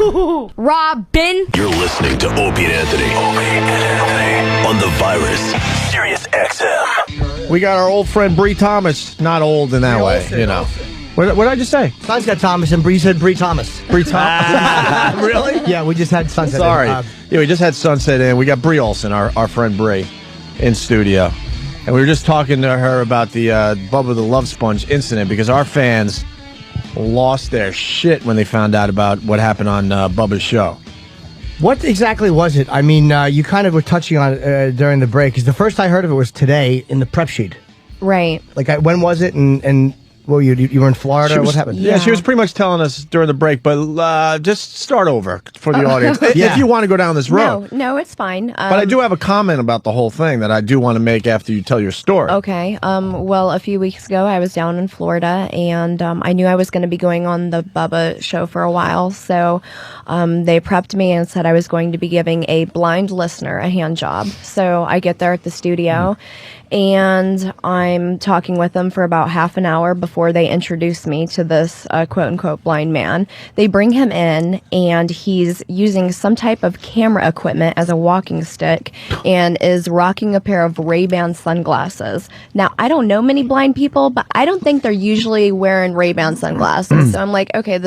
Robin. You're listening to Opie and Anthony. On the virus, Sirius-XM. We got our old friend Bree Thomas. Not old in that Bree way, Olsen, you know. Olsen. What did I just say? Sunset Thomas and Bree said Bree Thomas. Bree Thomas? Really? Yeah, we just had Sunset. Sorry. Yeah, we just had Sunset in. We got Bree Olsen, our friend Bree, in studio. And we were just talking to her about the Bubba the Love Sponge incident because our fans lost their shit when they found out about what happened on Bubba's show. What exactly was it? I mean, you kind of were touching on it during the break. Because the first I heard of it was today in the prep sheet. Right. Like, when was it? And what were you were in Florida? What happened? Yeah, she was pretty much telling us during the break, but just start over for the audience. If you want to go down this road. No, it's fine. But I do have a comment about the whole thing that I do want to make after you tell your story. Okay. Well, a few weeks ago, I was down in Florida, and I knew I was going to be going on the Bubba show for a while. So they prepped me and said I was going to be giving a blind listener a hand job. So I get there at the studio, and I'm talking with them for about half an hour before they introduce me to this quote-unquote blind man. They bring him in, and he's using some type of camera equipment as a walking stick and is rocking a pair of Ray-Ban sunglasses. Now, I don't know many blind people, but I don't think they're usually wearing Ray-Ban sunglasses. So I'm like, okay,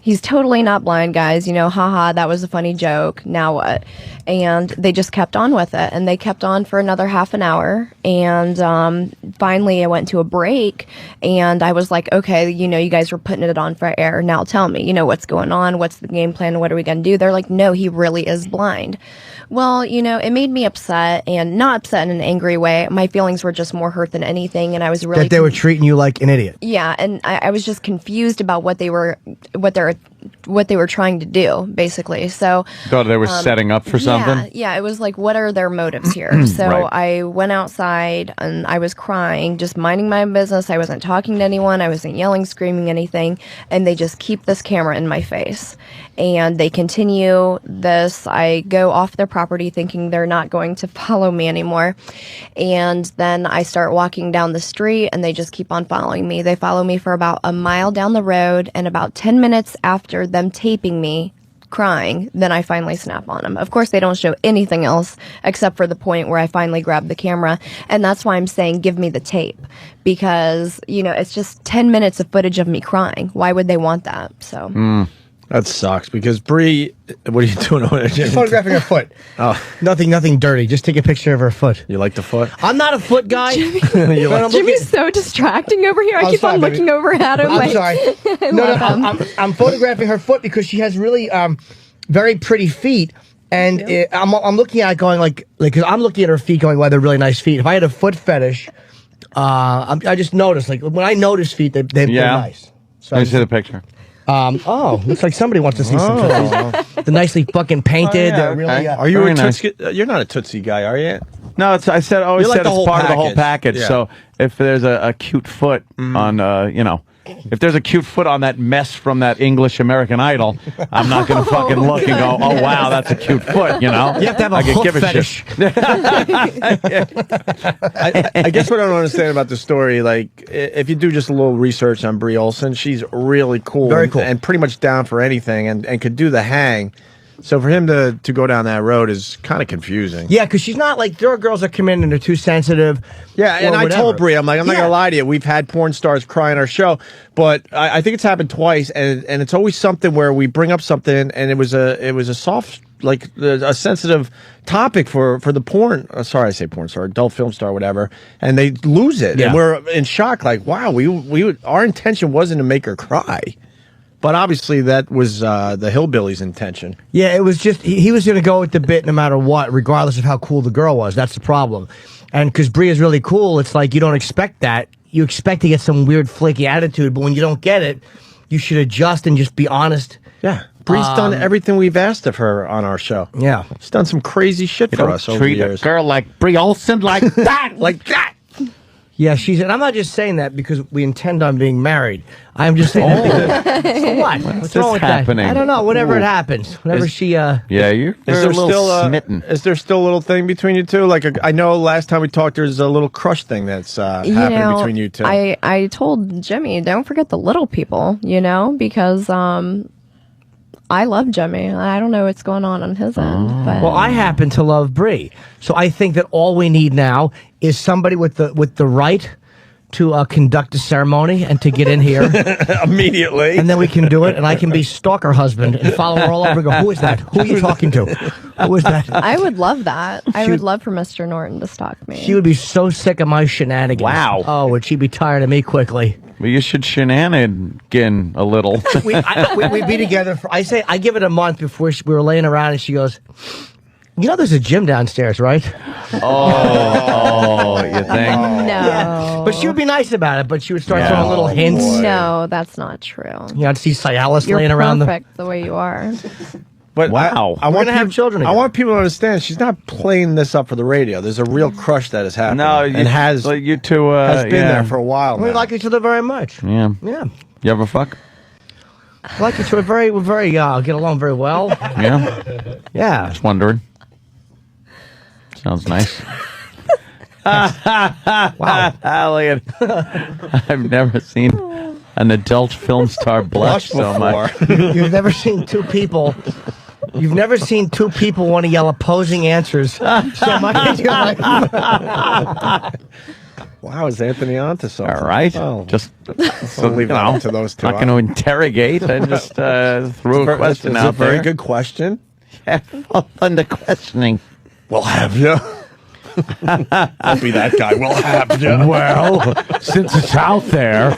he's totally not blind, guys. You know, haha, that was a funny joke. Now what? And they just kept on with it, and they kept on for another half an hour. And finally, I went to a break, and I was like, okay, you know, you guys were putting it on for air. Now tell me, you know, what's going on? What's the game plan? What are we going to do? They're like, no, he really is blind. Well, you know, it made me upset, and not upset in an angry way. My feelings were just more hurt than anything, and I was really... That they were treating you like an idiot. Yeah, and I was just confused about what they were trying to do, basically. So thought they were setting up for something? Yeah, it was like, what are their motives here? So Right. I went outside, and I was crying, just minding my business. I wasn't talking to anyone. I wasn't yelling, screaming, anything. And they just keep this camera in my face. And they continue this. I go off their property thinking they're not going to follow me anymore. And then I start walking down the street, and they just keep on following me. They follow me for about a mile down the road, and about 10 minutes after them taping me crying, then I finally snap on them. Of course, they don't show anything else except for the point where I finally grab the camera, and that's why I'm saying give me the tape, because, you know, it's just 10 minutes of footage of me crying. Why would they want that? So That sucks because Bree, what are you doing over there, Jimmy? Photographing her foot. Oh, Nothing dirty. Just take a picture of her foot. you like the foot? I'm not a foot guy. You like Jimmy's so distracting over here. I keep sorry, on baby. looking over at him. I'm like, sorry. I No, love him. I'm photographing her foot because she has really very pretty feet. And I'm looking at it going like, cause I'm looking at her feet going, wow, they're really nice feet. If I had a foot fetish, I just noticed, like, when I notice feet, they're nice. So Let me see the picture. Looks like somebody wants to see some footage. They're nicely fucking painted. Oh, yeah, They're really, okay. Are you Very a nice. Tootsie? You're not a Tootsie guy, are you? No, I always You like said the it's whole part of the whole package. package. Yeah. So if there's a cute foot on, if there's a cute foot on that mess from that English American Idol, I'm not going to fucking look and go, oh, wow, that's a cute foot, you know? You have to have a I could hoof give a fetish. I guess what I don't understand about the story, like, if you do just a little research on Bree Olsen, she's really cool. Very cool. And pretty much down for anything and could do the hang. So for him to go down that road is kind of confusing. Yeah, because she's not like, there are girls that come in and they're too sensitive. Yeah, and I told Bree, I'm not going to lie to you. We've had porn stars cry on our show, but I think it's happened twice, and it's always something where we bring up something, and it was a soft, like a sensitive topic for the porn. Sorry, I say porn star, adult film star, whatever, and they lose it, and we're in shock. Like, wow, our intention wasn't to make her cry. But obviously that was the Hillbillies' intention. Yeah, it was just, he was going to go with the bit no matter what, regardless of how cool the girl was. That's the problem. And because Bree is really cool, it's like you don't expect that. You expect to get some weird flaky attitude, but when you don't get it, you should adjust and just be honest. Yeah. Bree's done everything we've asked of her on our show. Yeah. She's done some crazy shit for us over the Treat a years. girl like Bree Olsen like that. Like that. Yeah, and I'm not just saying that because we intend on being married. I'm just saying that because, so what? What's wrong with happening? that? I don't know. Whatever it happens. Whenever she, Yeah, you're Is a there little still smitten. Is there still a little thing between you two? Like I know last time we talked, there's a little crush thing that's happening between you two. I told Jimmy, don't forget the little people, you know, because I love Jimmy. I don't know what's going on his end. But Well, I happen to love Bree, so I think that all we need now is somebody with the right to conduct a ceremony and to get in here, Immediately. and then we can do it, and I can be stalker husband and follow her all over and go, who is that? Who are you talking to? Who is that? I would love that. I would love for Mr. Norton to stalk me. She would be so sick of my shenanigans. Wow. Oh, would she be tired of me quickly? Well, you should shenanigan a little. We'd be together for, I give it a month before we were laying around, and she goes, you know there's a gym downstairs, right? Oh, you think? No. But she would be nice about it, but she would start Yeah. throwing little hints. No, that's not true. You know, I'd see Cialis You're laying around perfect the way you are. But Wow. I We're want gonna have peop- children I again. want people to understand she's not playing this up for the radio. There's a real crush that has happened. No, and has well, you two been there for a while. We now. like each other very much. Yeah. Yeah. You ever fuck? We like each other we're very, get along very well. Yeah. Yeah. Just wondering. Sounds nice. Wow. Elliot. I've never seen an adult film star blush so much. You've never seen two people. You've never seen two people want to yell opposing answers so much in your life. Wow, is Anthony on to something? All right. Oh, Just so leave it up to those two. Not going to interrogate. I just threw a question It's out a very there. good question. Yeah, well, under questioning. We'll have you. I'll be that guy. We'll have you. Well, since it's out there.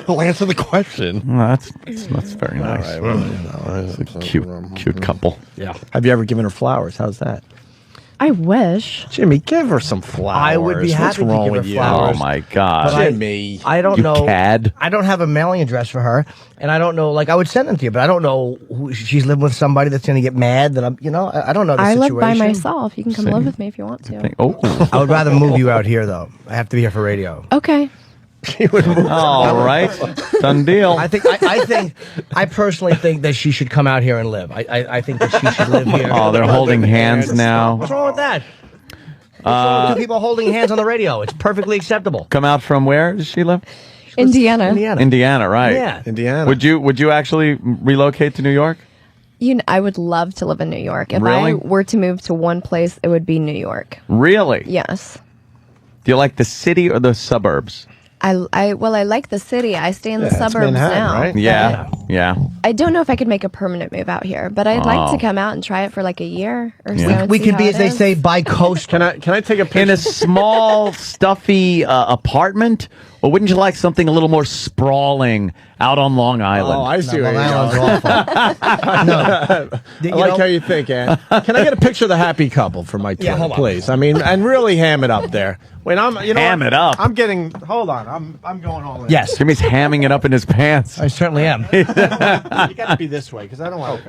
We'll answer the question. Well, that's very nice. All right, well, you know, Cute couple. Yeah. Have you ever given her flowers? How's that? I wish. Jimmy, give her some flowers. I would be happy What's to wrong give her with you? flowers. Oh my God. But Jimmy. I don't You know. cad. I don't have a mailing address for her, and I don't know. Like, I would send them to you, but I don't know who she's living with. Somebody that's going to get mad that I'm. You know, I don't know the I situation. live by myself. You can come live with me if you want to. Oh, I would rather move you out here, though. I have to be here for radio. Okay. all right. Done deal. I personally think that she should come out here and live. I think that she should live here. Oh, they're holding hands now. What's wrong with that? What's wrong with two people holding hands on the radio? It's perfectly acceptable. Come out from where does she live? Indiana. Indiana, right? Yeah. Indiana. Would you actually relocate to New York? I would love to live in New York. If Really? I were to move to one place, it would be New York. Really? Yes. Do you like the city or the suburbs? I like the city. I stay in the Yeah, it's suburbs Manhattan, now. right? Yeah. I don't know if I could make a permanent move out here, but I'd like to come out and try it for like a year or so. and We see could how be, it as they is. say, bi-coast. Can I take a picture? In a small, stuffy apartment, or wouldn't you like something a little more sprawling out on Long Island? Oh, I see Long where you're Island's going. awful. No. I like how you think, Ann. Can I get a picture of the happy couple for my Twitter, hold on. please? I mean, and really ham it up there. Wait, Ham what? it up? I'm getting. Hold on. I'm going all in. Yes, Jimmy's hamming it up in his pants. I certainly am. You got to be this way because I don't want.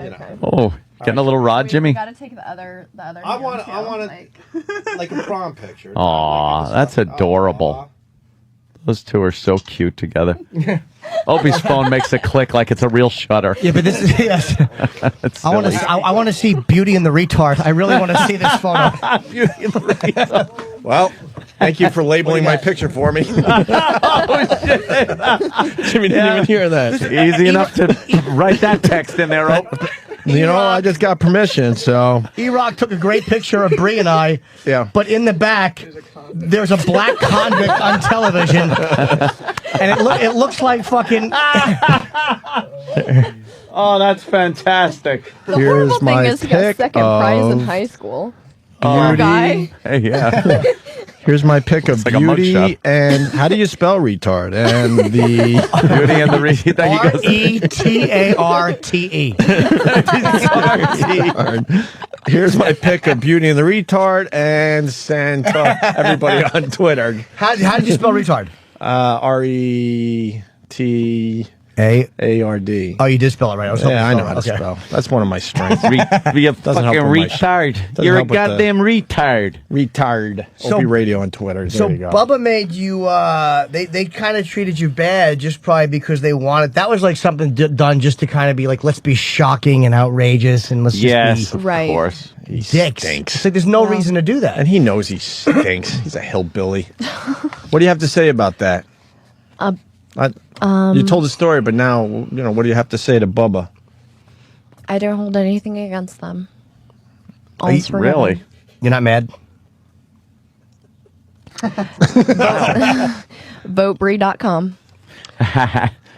Oh, getting a little rod, Jimmy. Gotta take the other. I want like a prom picture. Aw, that's adorable. Those two are so cute together. Opie's phone makes a click like it's a real shutter. Yeah, but this is yes. It's I want silly. to. I want to see Beauty and the Retard. I really want to see this photo. Well, thank you for labeling my picture for me. Jimmy didn't even hear that. Easy enough to write that text in there, Ope. You know, I just got permission, so E-Rock took a great picture of Bree and I. Yeah. But in the back, there's a black convict on television, and it looks like fucking. Oh, that's fantastic. The Here's horrible my thing is he got pic second prize in of high school. Poor guy. Hey, yeah. here's my pic of like a Beauty mugshot. and how do you spell retard? And the Beauty and the Retard. RETARTE. here's my pic of Beauty and the Retard and Santa. Everybody on Twitter. How did you spell retard? RETARD. Oh, you did spell it right. I was hoping Yeah, I you know how to spelled it. spell. That's one of my strengths. Be a Doesn't fucking help with my- retard. doesn't You're a help with the- goddamn retard. Retard. So- Opie Radio on Twitter. So There you go. Bubba made you. They kind of treated you bad just probably because they wanted. That was like something done just to kind of be like, let's be shocking and outrageous and let's Yes, just of Right. course. He be dicks. stinks. It's like there's no reason to do that. And he knows he stinks. He's a hillbilly. What do you have to say about that? You told the story, but now, what do you have to say to Bubba? I don't hold anything against them. Are you- All's forgiven. Really? You're not mad? VoteBree.com.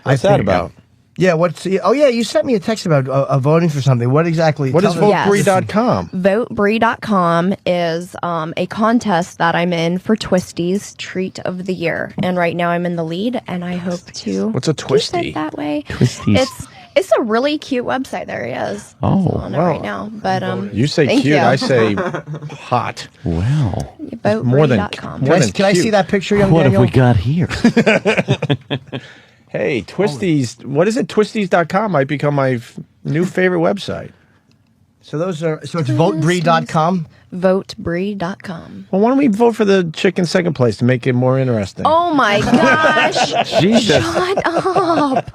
What's that about? Yeah, oh yeah, you sent me a text about voting for something. What exactly? What is Tell me- VoteBree.com? VoteBree.com is a contest that I'm in for Twisties Treat of the Year. And right now I'm in the lead, and I hope to What's a keep Twistie? it that way. Twisties. It's a really cute website. There he is. Oh, on it right now. But You say thank cute, you. I say hot. Well, More than VoteBree.com. more than Can I see cute. that picture, young what Daniel? have we got here? Hey, Twisties. What is it? Twisties.com might become my new favorite website. So it's votebree.com. VoteBree.com. Well, why don't we vote for the chick in second place to make it more interesting? Oh my gosh! Jesus. Shut up!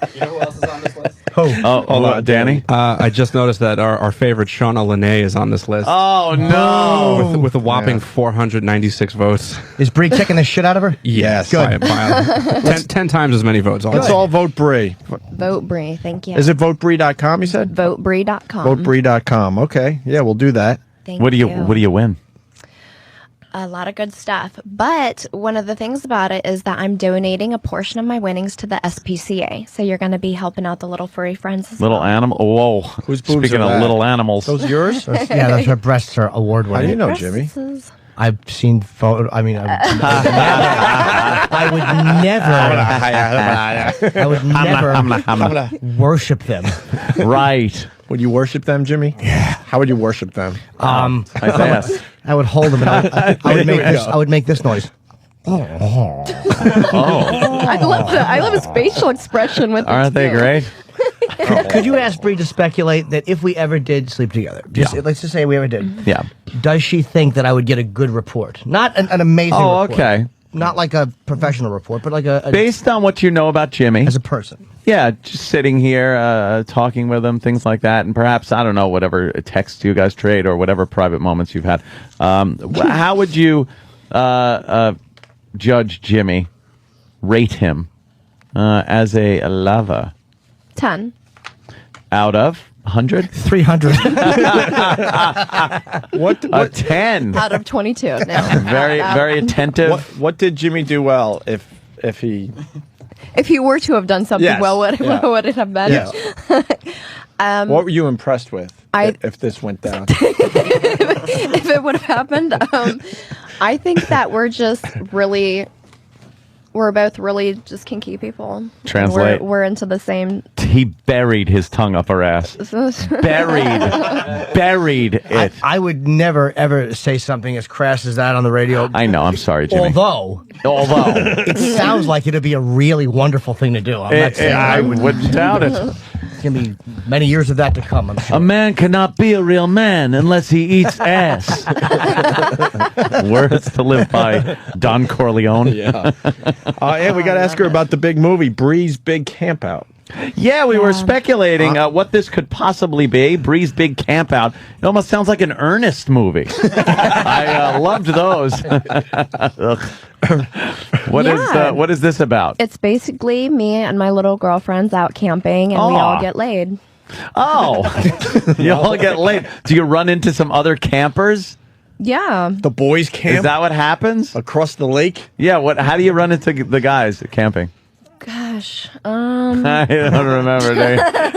Oh, hold on, Danny. I just noticed that our favorite Shauna Lene is on this list. Oh no! With a whopping 496 votes. Is Bree kicking the shit out of her? Yes. Good. By 10 times as many votes. Let's all vote Bree. Vote Bree. Thank you. Is it votebree.com, you said? VoteBree.com. Votebree.com. Okay. Yeah, we'll do that. Thank What do you win? A lot of good stuff. But one of the things about it is that I'm donating a portion of my winnings to the SPCA. So you're going to be helping out the little furry friends as Little well. animal. Whoa! Whose boobs Speaking are of that? little animals, Those yours? Yeah, that's her breasts are award How do you winning. know, Jimmy? Breasts. I've seen photo. I mean, I would never worship them. right? Would you worship them, Jimmy? Yeah. How would you worship them? Isaiah. I would hold them, and I would make this noise. I love that. I love his facial expression with Aren't they great? Could you ask Bree to speculate that if we ever did sleep together, let's just say we ever did, Yeah. does she think that I would get a good report? Not an amazing Oh, report. okay. Not like a professional report, but like a Based on what you know about Jimmy, as a person. yeah, just sitting here, talking with him, things like that, and perhaps I don't know whatever texts you guys trade or whatever private moments you've had. How would you judge Jimmy, rate him as a lover 10. out of 100? 300. A 10. Out of 22. No. Very attentive. What did Jimmy do well if he... If he were to have done something Yes. well, what Yeah. would it have been? Yeah. What were you impressed with if this went down? If it would have happened, I think that we're both really just kinky people. Translate. We're into the same. He buried his tongue up her ass. Buried it. I would never, ever say something as crass as that on the radio. I know. I'm sorry, Jimmy. Although Although it sounds like it'd be a really wonderful thing to do. I'm not saying I wouldn't doubt it. It's going to be many years of that to come, I'm sure. A man cannot be a real man unless he eats ass. Words to live by, Don Corleone. Yeah. And we got to ask her about the big movie, Bree's Big Campout. Yeah, we were speculating what this could possibly be. Bree's Big Campout. It almost sounds like an Ernest movie. I loved those. What is this about? It's basically me and my little girlfriends out camping, and we Aw. all get laid. Oh, you all get laid. Do you run into some other campers? Yeah. The boys camp Is that what happens? across the lake. Yeah. How do you run into the guys camping? Gosh. I don't remember.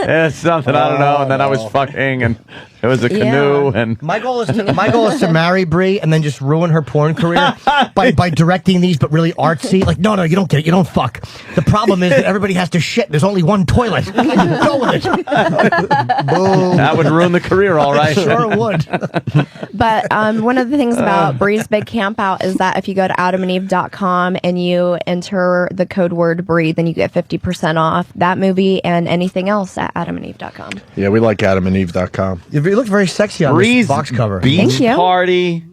It's something I don't know. And then I was fucking, and it was a canoe, and My goal is to marry Bree and then just ruin her porn career by directing these, but really artsy. Like, no, you don't get it. You don't fuck. The problem is that everybody has to shit. There's only one toilet. Go with it. Boom. that would ruin the career, all right. Sure would. But one of the things about Bree's Big Campout is that if you go to adamandeve.com and you enter the code word Bree, then you get 50% off that movie and anything else at adamandeve.com. Yeah, we like adamandeve.com. You look very sexy on Bree's this box cover. beach Thank you. party.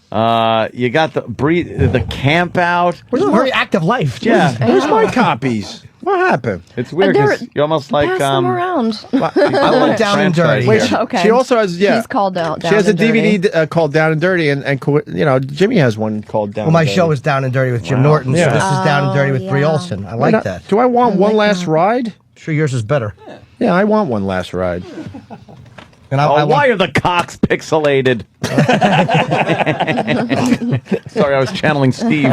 You got the camp out. We're living a very active life. Yeah. Where's my copies? What happened? It's weird because you're almost like Pass them around. I went down and dirty. Wait, Yeah. Okay. She also has, She's called Down She has a and Dirty. DVD called Down and Dirty, and Jimmy has one called Down Well, my and Dirty. show is Down and Dirty with Jim Norton, so Yeah. this is Down and Dirty with Bree yeah. Olsen. I like that. Do I want one last ride? Sure, yours is better. Yeah, I want one last ride. And why are the cocks pixelated? Sorry, I was channeling Steve.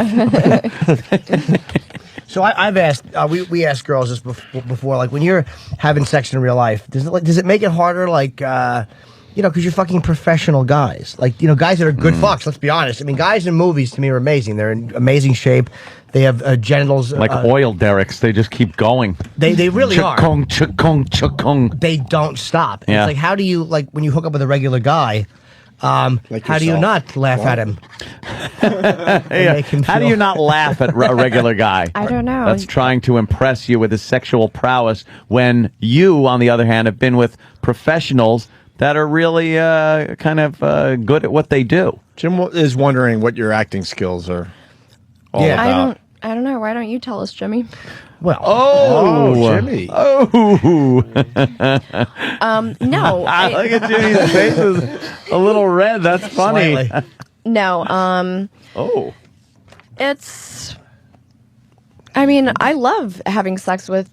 So I've asked, we asked girls this before, like when you're having sex in real life, does it make it harder, like, because you're fucking professional guys, like, guys that are good fucks, let's be honest. I mean, guys in movies to me are amazing. They're in amazing shape. They have genitals. Like oil derricks, they just keep going. They really are. Chukong, chukong, chukong. They don't stop. Yeah. It's like, how do you, like, when you hook up with a regular guy, Like how do you yourself. not laugh at him? Make him How do feel- you not laugh at a regular guy? I don't know. That's trying to impress you with his sexual prowess when you, on the other hand, have been with professionals that are really kind of good at what they do. Jim is wondering what your acting skills are all Yeah. about. I don't know. Why don't you tell us, Jimmy? Well, Oh, Jimmy. Oh, No. look at Jimmy's face is a little red. That's funny. slightly. No. Oh, It's. I mean, I love having sex with,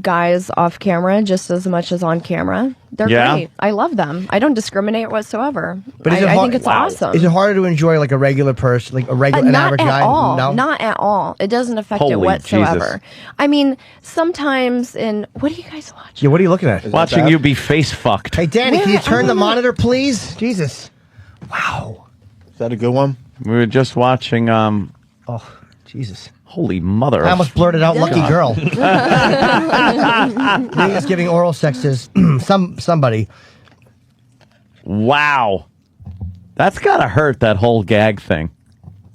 guys off camera just as much as on camera. They're Yeah? great. I love them. I don't discriminate whatsoever. But is it I hard- think it's Wow. awesome. Is it harder to enjoy like a regular person, like an Not average at guy? all. No, Not at all. It doesn't affect it Holy whatsoever. Jesus. I mean, sometimes what do you guys watch? Yeah, what are you looking at? watching bad? you be face fucked. Hey, Danny, can you Where- turn the monitor, please? Jesus. Wow. Is that a good one? We were just watching. Oh, Jesus. Holy mother! I of- almost blurted out "lucky girl." He is giving oral sex to somebody. Wow, that's gotta hurt. That whole gag thing.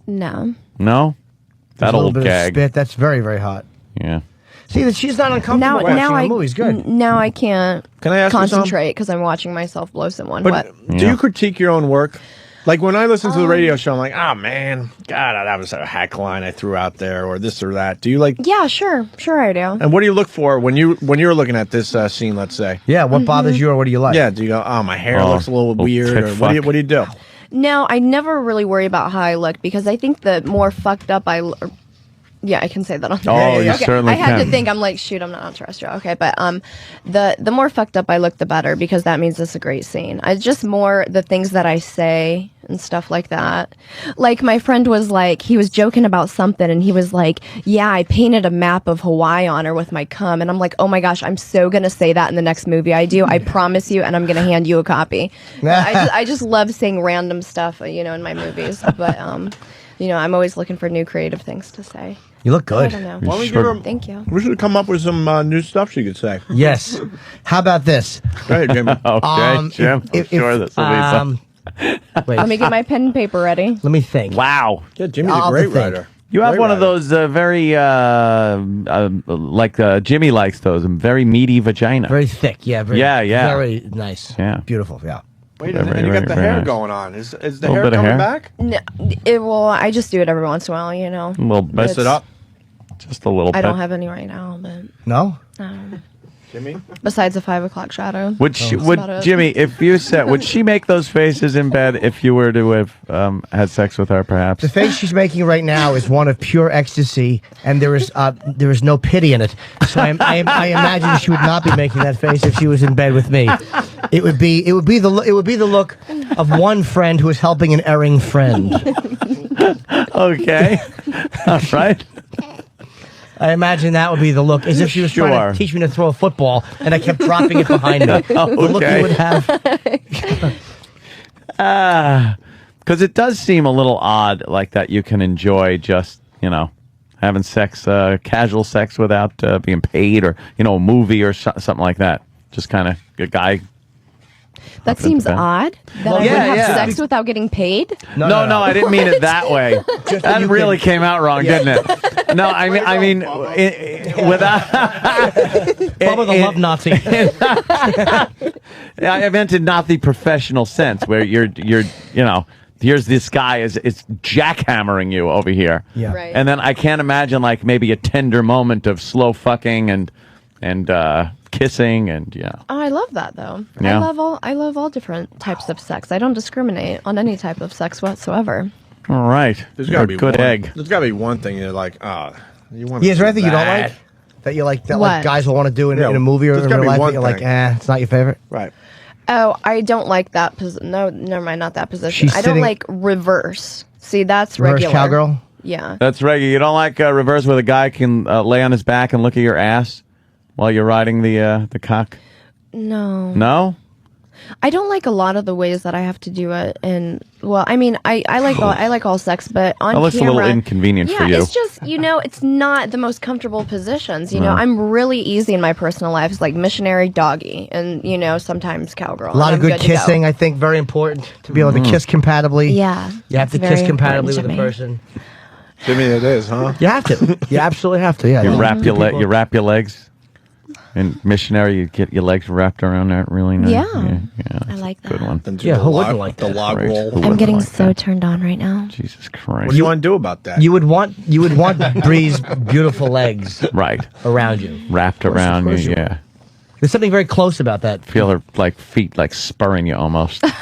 No. No, that There's a little old bit gag. of spit. That's very, very hot. Yeah. See that she's not uncomfortable Now, watching now a I movie. It's good. Now I can't Can I ask you something? concentrate because I'm watching myself blow someone. But What? do Yeah. you critique your own work? Like when I listen to the radio show, I'm like, oh man, God, that was a hack line I threw out there, or this or that. Do you like? Yeah, sure I do. And what do you look for when you're looking at this scene? Let's say. Yeah. What bothers you, or what do you like? Yeah. Do you go, oh, my hair Oh, looks a little little weird, tit or fuck. what do you do? No, I never really worry about how I look because I think the more fucked up yeah, I can say that on Oh, Yeah, you okay. certainly I had can. to think. I'm like, shoot, I'm not on terrestrial. Okay, but the more fucked up I look, the better because that means it's a great scene. I just more the things that I say and stuff like that. Like my friend was like, he was joking about something, and he was like, "Yeah, I painted a map of Hawaii on her with my cum," and I'm like, "Oh my gosh, I'm so gonna say that in the next movie I do. I promise you, and I'm gonna hand you a copy." I just love saying random stuff, in my movies, but I'm always looking for new creative things to say. You look I good. don't know. Why don't we Sure. give her- Thank you. We should come up with some new stuff she could say. Yes. How about this? Go ahead, Jimmy. Okay, Jim. I'm sure this will be some. Wait. Let me get my pen and paper ready. Let me think. Wow. Yeah, Jimmy's a I'll great think. writer. You have Great one of writer. those very, like Jimmy likes those, very meaty vagina. Very thick. Yeah. Very, Yeah, yeah. Very nice. Yeah. Beautiful. Yeah. Wait, Very, and you got very, the very hair nice. going on. Is the Little hair bit of coming hair. back? No, well, I just do it every once in a while, A little bit. Mess it up, Just a little I bit. don't have any right now, but No. Jimmy. besides the 5 o'clock shadow. Would she, That's would about it. Jimmy, if you said, would she make those faces in bed if you were to have had sex with her, perhaps? The face she's making right now is one of pure ecstasy, and there is no pity in it. So I imagine she would not be making that face if she was in bed with me. It would be the look of one friend who is helping an erring friend. Okay. All right. I imagine that would be the look, as if she was trying Sure. to teach me to throw a football, and I kept dropping it behind me. The look Okay. you would have. Because it does seem a little odd, like that you can enjoy just, having sex, casual sex without being paid, or, a movie or something like that. Just kind of a guy. That seems bed. odd. That Well, I would yeah, have yeah. sex without getting paid. No, I didn't mean it that way. Just That you really can- came out wrong, didn't it? No, I mean, without. Bubba the love Nazi. I meant in not the professional sense, where you're here's this guy is jackhammering you over here, Yeah. Right. and then I can't imagine like maybe a tender moment of slow fucking and kissing and Oh, I love that though. Yeah. I love all different types of sex. I don't discriminate on any type of sex whatsoever. All right, There's you're got a to be good one, egg. There's got to be one thing you're like, you want. Yeah, is there anything you don't like? that you like that What? like guys will want to do in a movie or there's in gotta real be life? one That you're like, thing. it's not your favorite. Right. Oh, I don't like that position. No, never mind, not that position. She's I don't sitting- like reverse. See, that's Reverse regular. cowgirl. Yeah. That's regular. You don't like reverse where the guy can lay on his back and look at your ass while you're riding the cock? No. No? I don't like a lot of the ways that I have to do it, and well, I mean, I like all sex, but on That looks camera, a little inconvenient yeah, for you. it's just it's not the most comfortable positions. I'm really easy in my personal life. It's like missionary, doggy, and sometimes cowgirl. A lot of and I'm good to go. kissing, I think, very important to be able to kiss compatibly. Yeah, You have to it's kiss very compatibly important with to a me. person. Jimmy, it is, huh? You have to. You absolutely have to. Yeah. You yeah. wrap your People- you wrap your legs. In missionary, you get your legs wrapped around that really nice. Yeah. That's I like a good that. one. And do Yeah, the who log, wouldn't like the that? log Right. roll? Who I'm wouldn't getting like so that? turned on right now. Jesus Christ. What do you want to do about that? You would want Bree's beautiful legs Right. around you. Wrapped around course you, you yeah. There's something very close about that. Feel her like feet like spurring you almost. Yeah,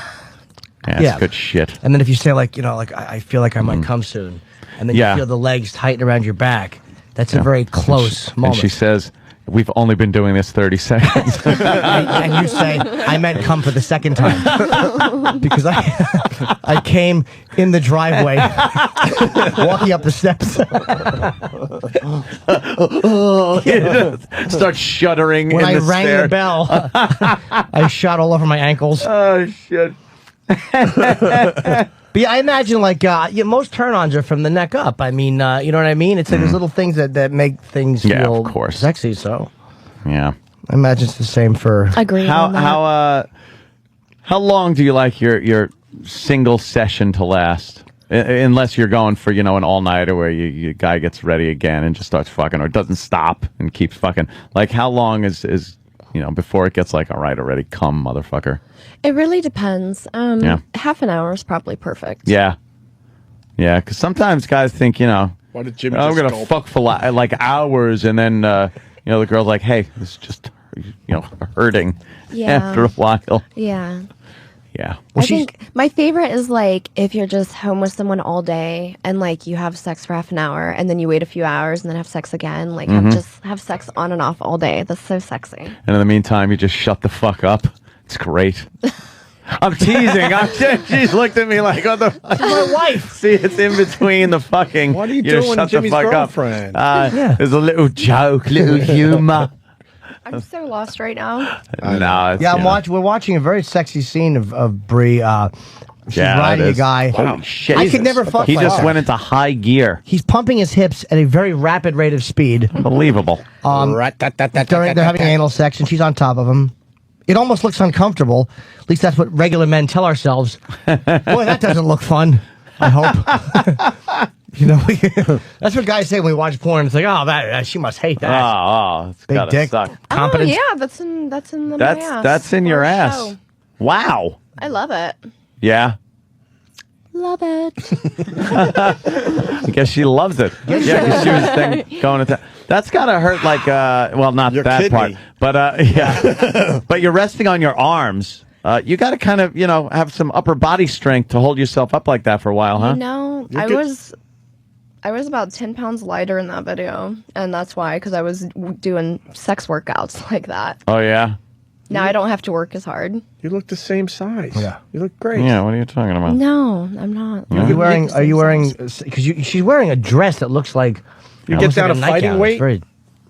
that's Yeah. good shit. And then if you say like I feel like I might come soon, and then Yeah. you feel the legs tighten around your back, that's a very close And moment. she says, "We've only been doing this 30 seconds." and you say, I meant come for the second time. Because I came in the driveway, walking up the steps. Start shuddering When in I the rang stair. the bell, I shot all over my ankles. Oh shit. But yeah, I imagine most turn-ons are from the neck up. I mean, you know what I mean? It's like there's little things that make things Yeah, feel of course. sexy. So Yeah. I imagine it's the same for. Agree. on that. How long do you like your single session to last? Unless you're going for an all-nighter where your guy gets ready again and just starts fucking or doesn't stop and keeps fucking. Like how long is before it gets like, all right, already come, motherfucker? It really depends. Yeah. Half an hour is probably perfect. Yeah. Yeah, because sometimes guys think, Why did Jimmy I'm just going to gulp? fuck for like hours and then, the girl's like, hey, this is just, hurting Yeah. after a while. Yeah. Yeah. I think my favorite is like if you're just home with someone all day and like you have sex for half an hour and then you wait a few hours and then have sex again. Like have sex on and off all day. That's so sexy. And in the meantime, you just shut the fuck up. It's great. I'm teasing. She's looked at me like, what the fuck? My wife. See, it's in between the fucking. What are you just doing, shut Jimmy's the fuck girlfriend? up. Yeah. There's a little joke, little humor. I'm so lost right now. No, it's, Yeah, you know. we're watching a very sexy scene of Bree. She's Yeah, riding it a is. guy. Holy shit. I could never fuck He like just that. went into high gear. He's pumping his hips at a very rapid rate of speed. Unbelievable. During they're having anal sex, and she's on top of him. It almost looks uncomfortable. At least that's what regular men tell ourselves. Boy, that doesn't look fun. I hope. That's what guys say when we watch porn. It's like, oh, that she must hate that. It's Big gotta dick. suck. Competence. Oh yeah, that's in my ass. That's in your For ass. show. Wow. I love it. Yeah. Love it. I guess she loves it. Yeah, because she was then going to. That's gotta hurt. Like, well, not Your that kidney. part, but yeah. But you're resting on your arms. You got to kind of, have some upper body strength to hold yourself up like that for a while, huh? I was about 10 pounds lighter in that video, and that's why, because I was doing sex workouts like that. Oh yeah. Now I don't have to work as hard. You look the same size. Yeah. You look great. Yeah. What are you talking about? No, I'm not. Are you wearing? Because she's wearing a dress that looks like. You almost get down like to a fighting nightgown. It's weight very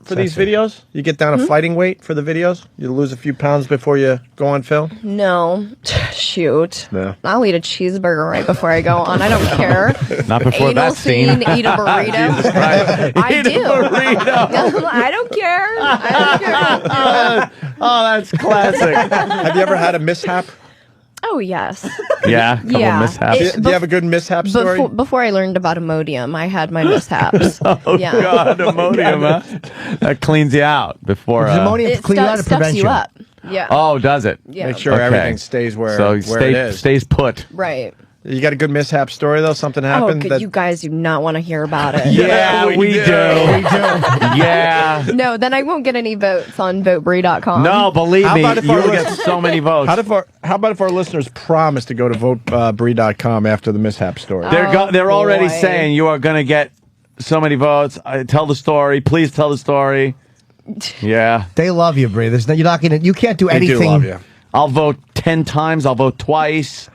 for these sexy. videos? You get down to fighting weight for the videos? You lose a few pounds before you go on film? No. Shoot. No. I'll eat a cheeseburger right before I go on. I don't care. Not before Anal that scene. scene, eat a burrito. Jesus Christ. I Eat do. a burrito. I don't care. I don't care. Oh, that's classic. Have you ever had a mishap? Oh, yes. Yeah. A couple Yeah. mishaps. Do you have a good mishap story? Before I learned about Imodium, I had my mishaps. Oh yeah. God, Imodium, huh? That cleans you out before. Imodium It clean out of stuffs prevention. you up. Yeah. Oh, does it? Yeah. Make sure Okay. everything stays where it is. Stays put. Right. You got a good mishap story, though? Something Oh, happened? good. You guys do not want to hear about it. Yeah, we do. Yeah. No, then I won't get any votes on votebree.com. No, believe How me, about if you our will get list- so many votes. How about if our listeners promise to go to votebree.com after the mishap story? They're already boy. saying you are going to get so many votes. Tell the story. Please tell the story. Yeah. They love you, Bree. You're not gonna. You can't do They anything. do love you. I'll vote 10 times. I'll vote twice.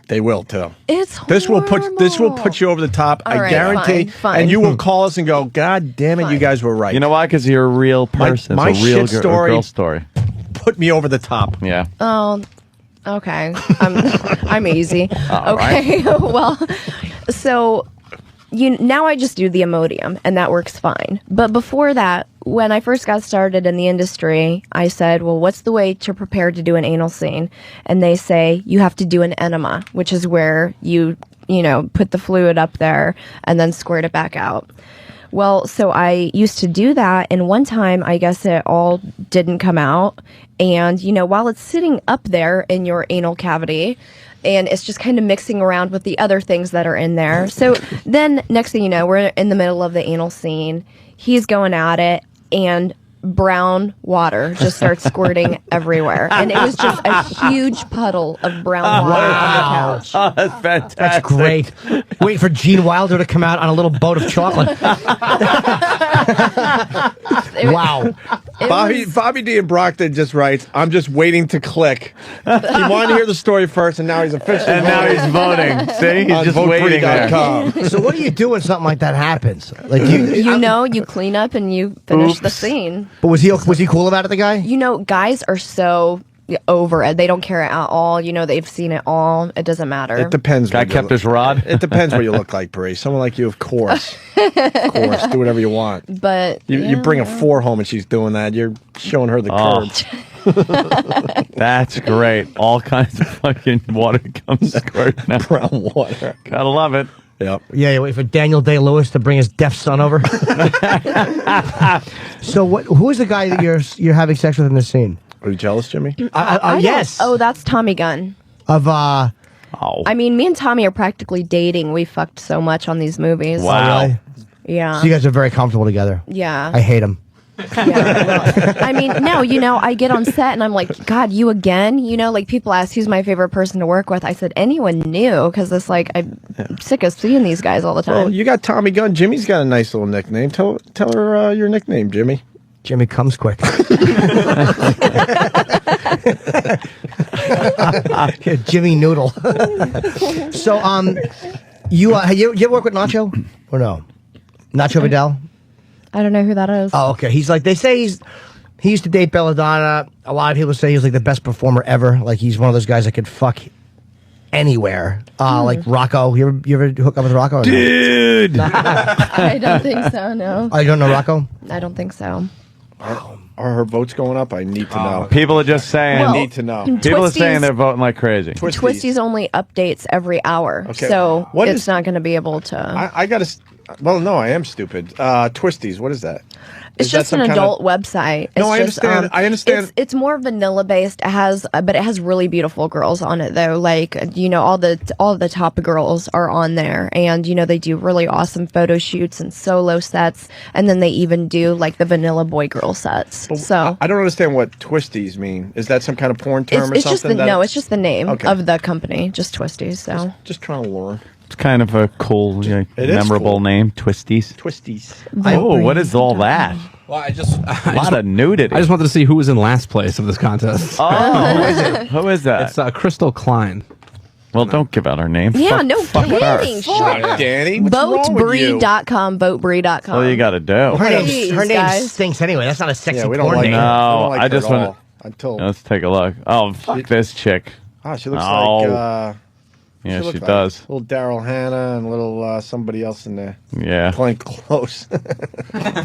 They will too. It's This will put you over the top. All I right, guarantee. fine. And you will call us and go, God damn it, you Fine. guys were right. You know why? Because you're a real person. my it's a real shit story- girl story. Put me over the top. Yeah. Oh, okay. I'm easy. All Okay. Well, so now I just do the Imodium, and that works fine. But before that, when I first got started in the industry, I said, well, what's the way to prepare to do an anal scene? And they say you have to do an enema, which is where you put the fluid up there and then squirt it back out. Well, so I used to do that, and one time I guess it all didn't come out. And, while it's sitting up there in your anal cavity, and it's just kind of mixing around with the other things that are in there. So then next thing you know, we're in the middle of the anal scene. He's going at it, and brown water just starts squirting everywhere. And it was just a huge puddle of brown water on the couch. Oh, that's fantastic. That's great. Wait for Gene Wilder to come out on a little boat of chocolate. Wow. Bobby D. and Brockton just writes, I'm just waiting to click. He wanted to hear the story first, and now he's officially And now he's voting. See? He's on just waiting there. votebree.com. So what do you do when something like that happens? Like You clean up and you finish the Oops. scene. But was he cool about it? The guy? Guys are so over it. They don't care at all. They've seen it all. It doesn't matter. It depends. Guy what you kept look- his rod. It depends what you look like, Bree. Someone like you, of course. Of course. Do whatever you want. But You bring a 4 home and she's doing that. You're showing her the curb. That's great. All kinds of fucking water comes squirting out. Brown water. Gotta love it. Yep. Yeah, you wait for Daniel Day-Lewis to bring his deaf son over. So who is the guy that you're having sex with in this scene? Are you jealous, Jimmy? I don't- Yes. Oh, that's Tommy Gunn. Of Oh. I mean, me and Tommy are practically dating. We fucked so much on these movies. Wow. really? Yeah. So you guys are very comfortable together. Yeah. I hate him. Yeah, well, I mean, no, I get on set and I'm like, God, you again? Like people ask who's my favorite person to work with. I said, anyone new, because it's like I'm sick of seeing these guys all the time. Well, you got Tommy Gunn. Jimmy's got a nice little nickname. Tell her your nickname, Jimmy. Jimmy comes quick. Jimmy Noodle. So, you ever work with Nacho or no? Nacho Vidal. I don't know who that is. Oh, okay. He's like, they say he used to date Belladonna. A lot of people say he's like the best performer ever. Like he's one of those guys that could fuck anywhere. Like Rocco. You ever hook up with Rocco? Or no? Dude! I don't think so, no. Oh, you don't know Rocco? I don't think so. Are her votes going up? I need to know. People are just saying. Well, need to know. People are Twisties- saying they're voting like crazy. Twisties only updates every hour, Okay. so What it's is- not going to be able to. I got to. Well, no, I am stupid. Twisties. What is that? It's Is that just some an kind of- adult website. No, It's I understand. I understand. It's more vanilla based. It has, but it has really beautiful girls on it though. Like all the top girls are on there, and they do really awesome photo shoots and solo sets, and then they even do like the vanilla boy girl sets. So I don't understand what twisties mean. Is that some kind of porn term or it's just something? it's just the name Okay. of the company, just Twisties. So Just trying to lure. It's kind of a cool, is memorable cool. name. Twisties. Twisties. Oh, what is all that? Well, I A lot of nudity. I just wanted to see who was in last place of this contest. Oh, who is that? It's Crystal Klein. Well, don't give out her name. yeah, Fuck- no fuck her. kidding. Shut up. Danny, what's wrong with you? Votebree.com. Votebree.com. What do you got to do? Please, Her name guys. stinks anyway. That's not a sexy Yeah, we don't porn like name. her. No, We don't like I her just at wanna- all. Until Let's take a look. Oh, fuck this chick. she looks Oh. like Yeah, she looks like does. little Daryl Hannah and little somebody else in there Yeah. playing close.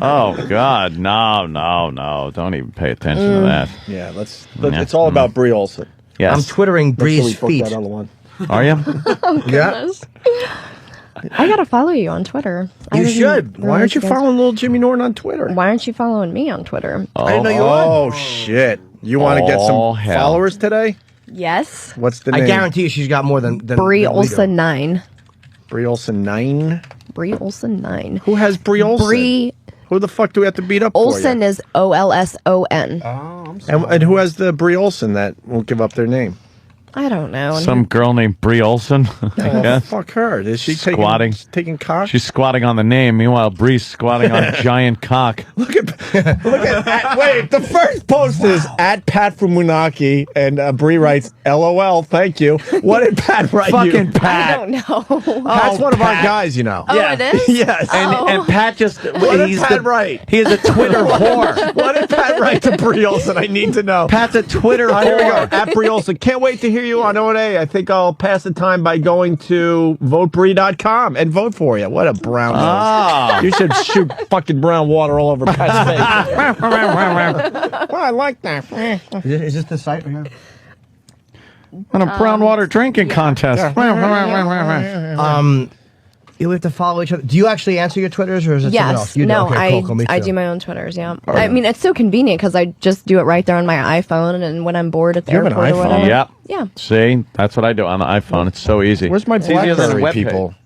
Oh, God. No. Don't even pay attention to that. Yeah, Yeah. it's all about Bree Olsen. Yes. I'm twittering That's who we Bree's booked feet. that other one. Are you? Yeah. I gotta follow you on Twitter. I You didn't should. Why aren't you realize guys- following little Jimmy Norton on Twitter? Why aren't you following me on Twitter? I didn't know you were. Oh shit! You want to get Oh, some hell. followers today? Yes. What's the I name? guarantee you she's got more than Bree than we do. Olsen 9. Bree Olsen 9. Bree Olsen 9. Who has Bree Olsen? Bree Who the fuck do we have to beat up Olsen for is OLSON. you? And who has the Bree Olsen that won't give up their name? I don't know. Some girl named Bree Olsen. I guess. Fuck her. Is she Squatting. taking cock? She's squatting on the name. Meanwhile, Bree's squatting on a giant cock. Look at wait, the first post is at Pat from Munaki, and Bree writes, LOL, thank you. What did Pat write Fucking you? Pat. I don't know. Pat's one of our guys, you know. Oh, it is? Yes. And Pat just... What did Pat write? He is a Twitter whore. What did Pat write to Bree Olsen? I need to know. Pat's a Twitter whore. Here we go. At Bree Olsen. Can't wait to hear you on O&A. I think I'll pass the time by going to votebree.com and vote for you. What a brown nose. Ah. You should shoot fucking brown water all over Pat's face. Well, I like that. Is this the site right here? On a brown water drinking contest. You have to follow each other. Do you actually answer your Twitters, or is it someone Yes. else? You do? No, Okay, cool, me I too. do my own Twitters, yeah. I mean, it's so convenient because I just do it right there on my iPhone, and when I'm bored at the You have an airport or iPhone? whatever. Yep. Yeah. See? That's what I do on the iPhone. It's so easy. Where's my It's easier than a BlackBerry web people? page.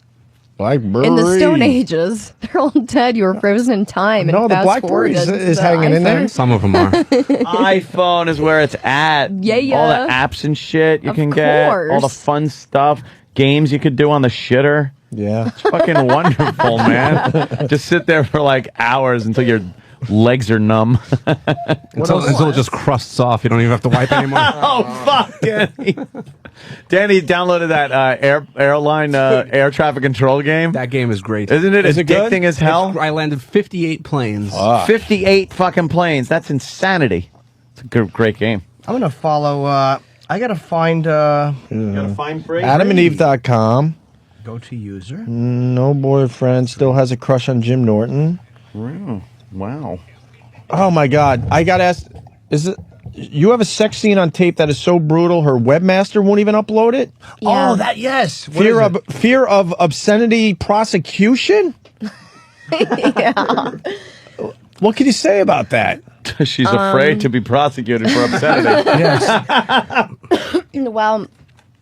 BlackBerry. In the Stone Ages, they're all dead. You were frozen in time. No, and the fast BlackBerry forwarded is the hanging in there. iPhone. Some of them are. iPhone is where it's at. Yeah. All the apps and shit you Of can get. All the course. fun stuff. Games you could do on the shitter. Yeah. It's fucking wonderful, man. Just sit there for like hours until your legs are numb. until it just crusts off. You don't even have to wipe anymore. Oh, fuck, Danny. Danny downloaded that airline air traffic control game. That game is great. Isn't it Is it good? addicting as hell? I landed 58 planes. 58 fucking planes. That's insanity. It's a good, great game. I'm gonna follow. I gotta find. You gotta find free? AdamandEve.com. Go to user. No boyfriend. Still has a crush on Jim Norton. Wow. Oh my God! I got asked. Is it? You have a sex scene on tape that is so brutal, her webmaster won't even upload it. Yeah. Oh, that yes. What Fear is it? fear of obscenity prosecution. Yeah. What can you say about that? She's afraid to be prosecuted for obscenity. Well,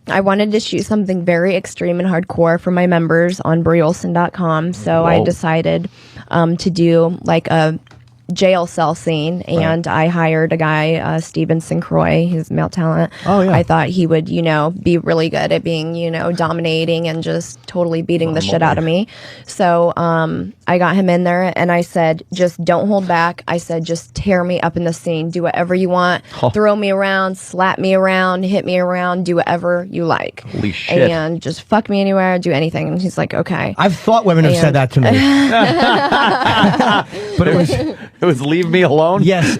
I wanted to shoot something very extreme and hardcore for my members on BreeOlsen.com, so I Whoa. decided to do like a jail cell scene, and I hired a guy, Steven St. Croix, he's male talent. Oh, yeah. I thought he would, be really good at being, dominating and just totally beating the shit out of me. So I got him in there, and I said, just don't hold back. I said, just tear me up in the scene. Do whatever you want. Throw me around, slap me around, hit me around, do whatever you like. Holy shit. And just fuck me anywhere, do anything. And he's like, okay. I've thought women have said that to me. But It was leave me alone? yes,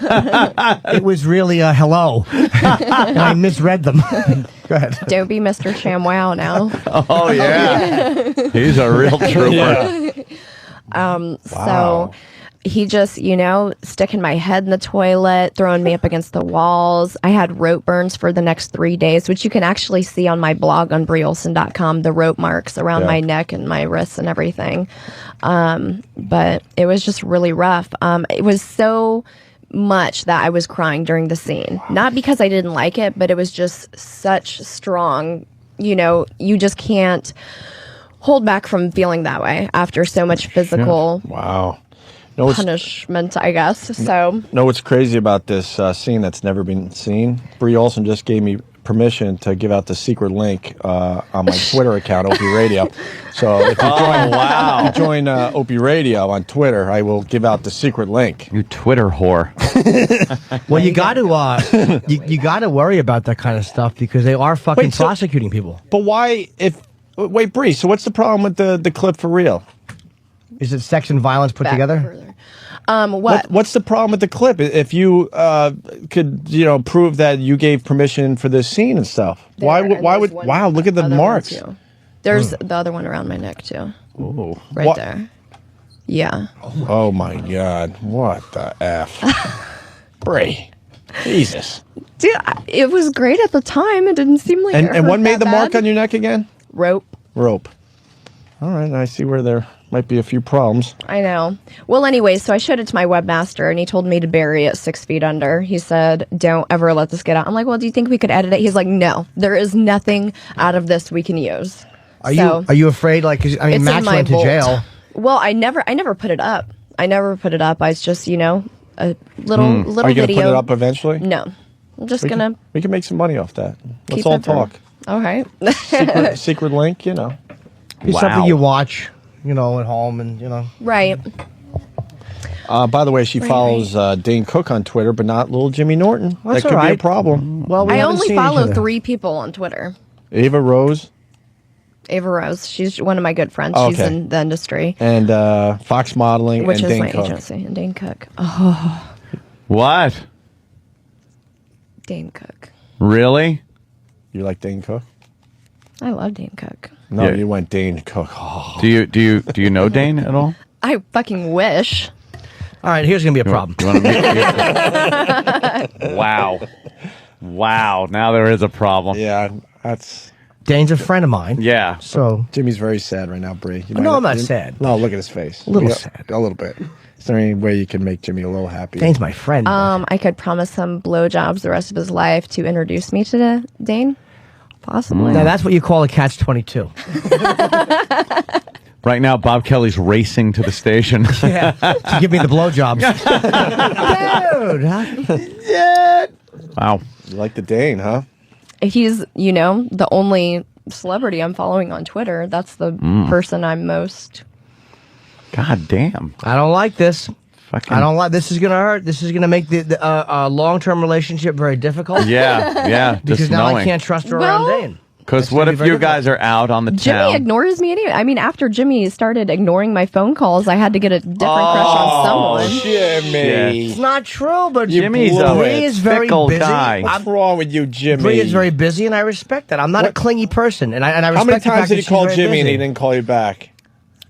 it was really a hello, and I misread them. Go ahead. Don't be Mr. ShamWow now. Oh, yeah. He's a real trooper. So he just, sticking my head in the toilet, throwing me up against the walls. I had rope burns for the next 3 days, which you can actually see on my blog on BreeOlsen.com, the rope marks around my neck and my wrists and everything. But it was just really rough. It was so much that I was crying during the scene. Not because I didn't like it, but it was just such strong, you just can't hold back from feeling that way after so much physical Wow. No, punishment, I guess. So know what's crazy about this scene that's never been seen? Bree Olsen just gave me permission to give out the secret link on my Twitter account, Opie Radio. So if you join Opie Radio on Twitter, I will give out the secret link. You Twitter whore. Well, you got to you got to worry about that kind of stuff because they are fucking Wait, so- prosecuting people. But why? Wait, Bree. So what's the problem with the clip for real? Is it sex and violence put back together? further. What? What's the problem with the clip? If you could, prove that you gave permission for this scene and stuff, why There, and would? there's one Wow, look at the other one, marks. too. There's the other one around my neck too. Ooh. Right What- there. Yeah. Oh my God! What the f, Bree? Jesus. Dude, it was great at the time. It didn't seem like it And hurt what made that the mark bad. on your neck again? Rope. Rope. All right, I see where there might be a few problems. I know. Well, anyway, so I showed it to my webmaster, and he told me to bury it 6 feet under. He said, "Don't ever let this get out." I'm like, "Well, do you think we could edit it?" He's like, "No, there is nothing out of this we can use." Are you afraid? Like, 'cause, I mean, It's Max in my went to vault. jail. Well, I never put it up. I was just, a little Are you video. gonna put it up eventually? No, I'm just gonna. We can make some money off that. Let's Keep all it for- talk. Okay. Secret link, you know. It's something you watch, you know, at home, and you know. Right. By the way, she follows Dane Cook on Twitter, but not little Jimmy Norton. That's that could all be a right. problem. Well, we I haven't only seen each follow other. 3 people on Twitter. Ava Rose Ava Rose. She's one of my good friends. Oh, She's okay. in the industry, and Fox Modeling which and is Dane my Cook. agency. And Dane Cook. Oh, What? Dane Cook. Really? You like Dane Cook? I love Dane Cook. No, Yeah. you went Dane Cook. Oh. Do you know Dane at all? I fucking wish. All right, here's gonna be a problem. You want to make Wow. Wow. Now there is a problem. Yeah, that's Dane's a friend of mine. Yeah. So Jimmy's very sad right now, Bree. You No, might- I'm not you- sad. No, look at his face. A little Yeah, sad. A little bit. Is there any way you can make Jimmy a little happy? Dane's my friend. I could promise him blowjobs the rest of his life to introduce me to Dane. Possibly. now that's what you call a catch-22. Right now, Bob Kelly's racing to the station. Yeah, to give me the blowjobs. Dude, huh? Wow. You like the Dane, huh? He's, you know, the only celebrity I'm following on Twitter. That's the person I'm most. God damn. I don't like this. Fucking. I don't like. This is gonna hurt. This is gonna make the long-term relationship very difficult. Yeah. Yeah. because Just now knowing. I can't trust her Well- around Dane. Because That's what gonna be if very you guys are out on the Jimmy town? ignores me anyway. I mean, after Jimmy started ignoring my phone calls, I had to get a different crush on someone. Jimmy. It's not true, but Jimmy's blew a it. Bree is very fickle busy. guy. What's wrong with you, Jimmy? Bree is very busy, and I respect that. I'm not a clingy person, and I respect How many the fact times did that you she's call very Jimmy and busy. he didn't call you back?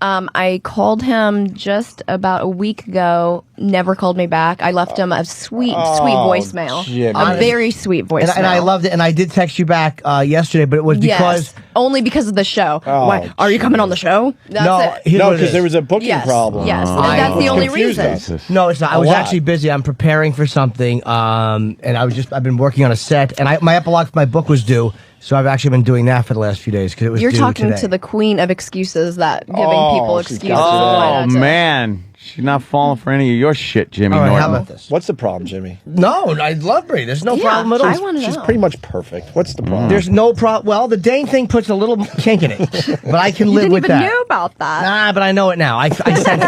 I called him just about a week ago. Never called me back. I left him a sweet voicemail. Jimmy. A very sweet voicemail. And I loved it, and I did text you back yesterday, but it was because Yes, only because of the show. Why are you coming on the show? That's no, it. here's No, what it because is. there was a booking Yes, problem. yes, and I that's the was only confused reason. us. No, it's not. I A was lot. actually busy. I'm preparing for something, and I've been working on a set, and my epilogue for my book was due, so I've actually been doing that for the last few days because it was You're due talking today. to the queen of excuses that giving people she's excuses. got you why Oh, not to- man. She's not falling for any of your shit, Jimmy All right, Norton. how about this? What's the problem, Jimmy? No, I love Bree. There's no Yeah, problem at all. I want to She's know. pretty much perfect. What's the problem? There's no problem. Well, the Dane thing puts a little kink in it, but I can You live didn't with even that. know about that. Nah, but I know it now. I said